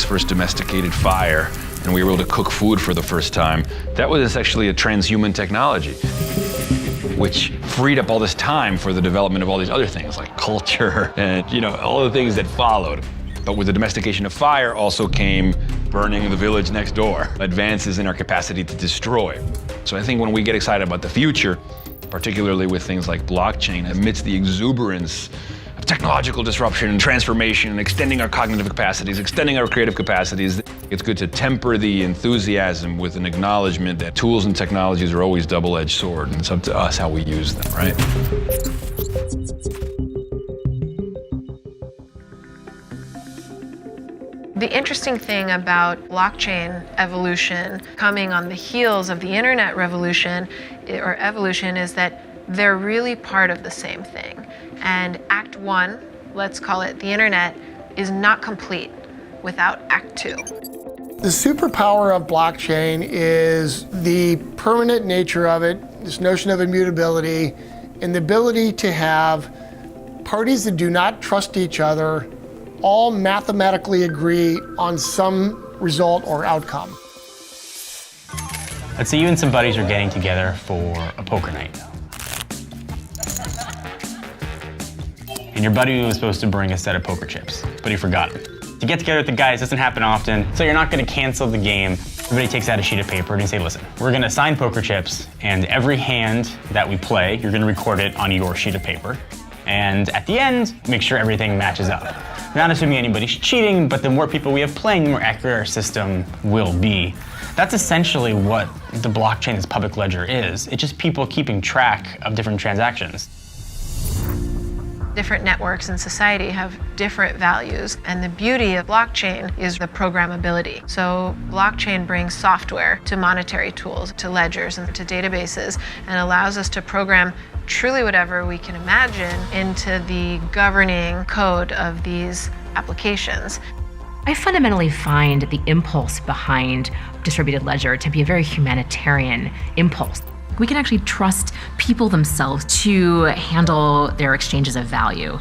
pigs first domesticated fire and we were able to cook food for the first time, that was actually a transhuman technology, which freed up all this time for the development of all these other things like culture and, all the things that followed. But with the domestication of fire also came burning the village next door, advances in our capacity to destroy. So I think when we get excited about the future, particularly with things like blockchain, amidst the exuberance of technological disruption and transformation and extending our cognitive capacities, extending our creative capacities, it's good to temper the enthusiasm with an acknowledgement that tools and technologies are always double-edged sword, and it's up to us how we use them, right? The interesting thing about blockchain evolution coming on the heels of the internet revolution or evolution is that they're really part of the same thing. And Act 1, let's call it the internet, is not complete without Act 2. The superpower of blockchain is the permanent nature of it, this notion of immutability, and the ability to have parties that do not trust each other all mathematically agree on some result or outcome. Let's say you and some buddies are getting together for a poker night. And your buddy was supposed to bring a set of poker chips, but he forgot them. To get together with the guys doesn't happen often, so you're not gonna cancel the game. Everybody takes out a sheet of paper and you say, listen, we're gonna assign poker chips, and every hand that we play, you're gonna record it on your sheet of paper. And at the end, make sure everything matches up. Not assuming anybody's cheating, but the more people we have playing, the more accurate our system will be. That's essentially what the blockchain as public ledger is. It's just people keeping track of different transactions. Different networks in society have different values, and the beauty of blockchain is the programmability. So blockchain brings software to monetary tools, to ledgers, and to databases, and allows us to program truly whatever we can imagine into the governing code of these applications. I fundamentally find the impulse behind distributed ledger to be a very humanitarian impulse. We can actually trust people themselves to handle their exchanges of value.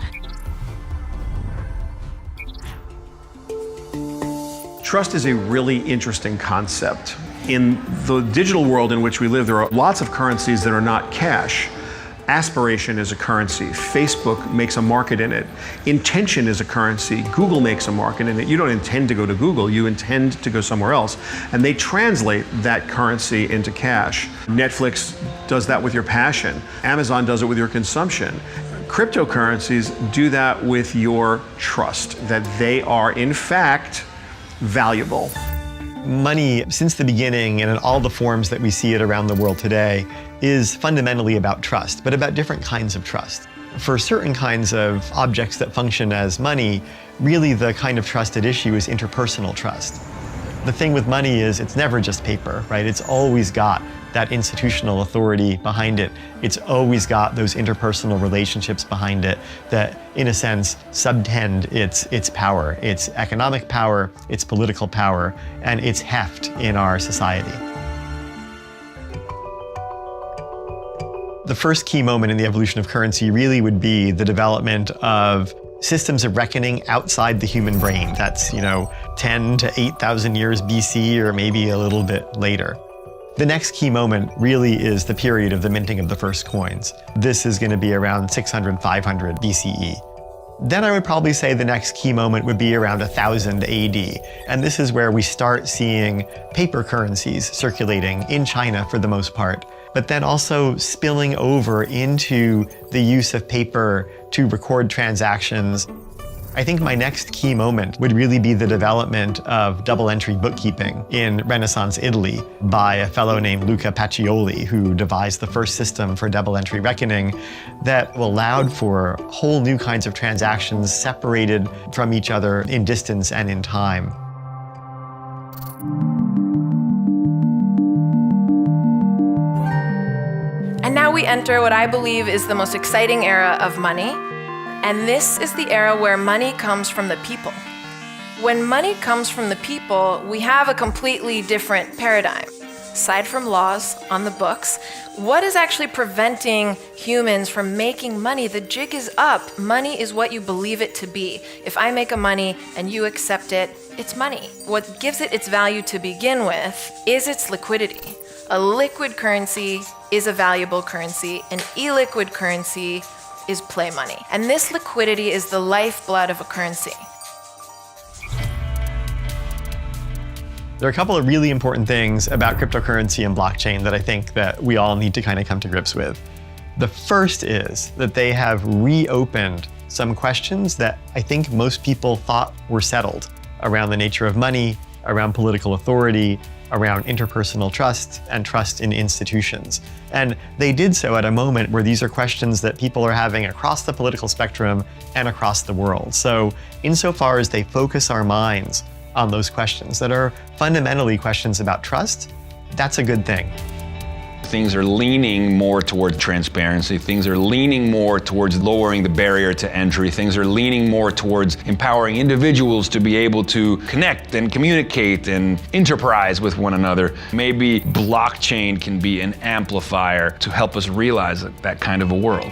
Trust is a really interesting concept. In the digital world in which we live, there are lots of currencies that are not cash. Aspiration is a currency. Facebook makes a market in it. Intention is a currency. Google makes a market in it. You don't intend to go to Google, you intend to go somewhere else. And they translate that currency into cash. Netflix does that with your passion. Amazon does it with your consumption. Cryptocurrencies do that with your trust, that they are in fact valuable. Money, since the beginning and in all the forms that we see it around the world today, is fundamentally about trust, but about different kinds of trust. For certain kinds of objects that function as money, really the kind of trust at issue is interpersonal trust. The thing with money is it's never just paper, right? It's always got that institutional authority behind it. It's always got those interpersonal relationships behind it that, in a sense, subtend its power, its economic power, its political power, and its heft in our society. The first key moment in the evolution of currency really would be the development of systems of reckoning outside the human brain. That's, 10 to 8,000 years BC or maybe a little bit later. The next key moment really is the period of the minting of the first coins. This is going to be around 600, 500 BCE. Then I would probably say the next key moment would be around 1000 AD. And this is where we start seeing paper currencies circulating in China for the most part, but then also spilling over into the use of paper to record transactions. I think my next key moment would really be the development of double-entry bookkeeping in Renaissance Italy by a fellow named Luca Pacioli, who devised the first system for double-entry reckoning that allowed for whole new kinds of transactions separated from each other in distance and in time. And now we enter what I believe is the most exciting era of money. And this is the era where money comes from the people. When money comes from the people, we have a completely different paradigm. Aside from laws on the books, what is actually preventing humans from making money? The jig is up. Money is what you believe it to be. If I make a money and you accept it, It's money. What gives it its value to begin with is its liquidity. A liquid currency is a valuable currency. An illiquid currency is play money. And this liquidity is the lifeblood of a currency. There are a couple of really important things about cryptocurrency and blockchain that I think that we all need to kind of come to grips with. The first is that they have reopened some questions that I think most people thought were settled around the nature of money, around political authority, around interpersonal trust and trust in institutions. And they did so at a moment where these are questions that people are having across the political spectrum and across the world. So insofar as they focus our minds on those questions that are fundamentally questions about trust, that's a good thing. Things are leaning more toward transparency. Things are leaning more towards lowering the barrier to entry. Things are leaning more towards empowering individuals to be able to connect and communicate and enterprise with one another. Maybe blockchain can be an amplifier to help us realize that kind of a world.